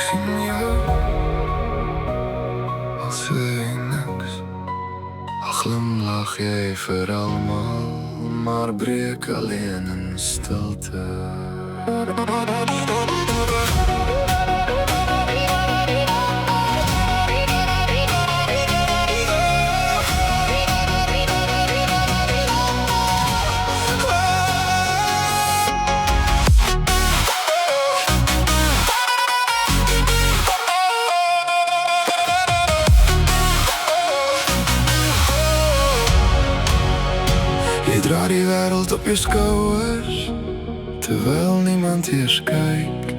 sien jou al sê niks. Al glimlach jy vir almal, maar breek alleen in stilte. Jy dra die wêreld op jou skouers, terwyl niemand eers kyk.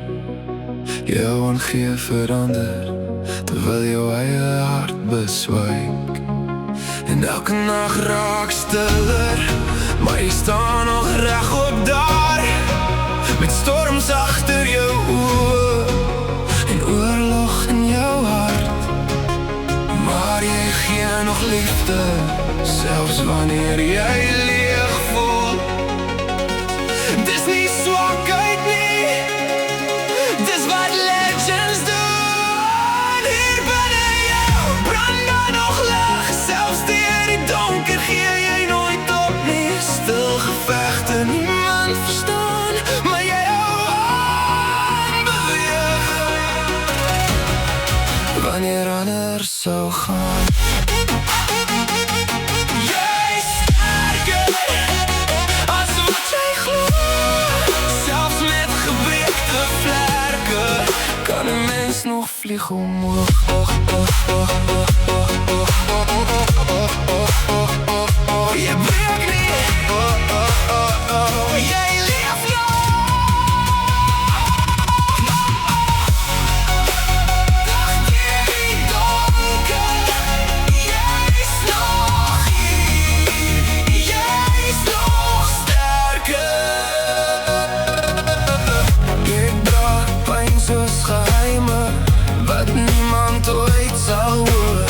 Jou aangee verander, terwyl jou eie hart beswyk. En elke nag raak stiller, maar jy staan nog regop daar, met storms agter jou oë en oorlog in jou hart. Maar jy gee nog liefde, selfs wanneer jy leeg voel. Dis nie swakheid nie, dis wat legends doen. Hier binne jou brand daar nog lig, selfs deur die donker gee jy nooit op nie. Stil gevegte, niemand verstaan, maar jy hou aan beweeg, wanneer anders sou gaan. Kan een mens nog vliegen omhoog? Je breekt niet, jij leeft nog. Dag in die donker, jij is nog hier, jij is nog sterker. Ik draag pijn soos geheimen, wat niemand ooit sal hoor.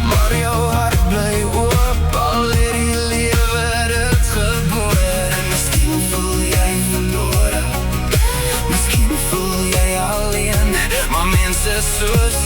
Maar jou hart bly oop, al het die lewe dit geboor. En miskien voel jy verlore, miskien voel jy alleen, maar mense soos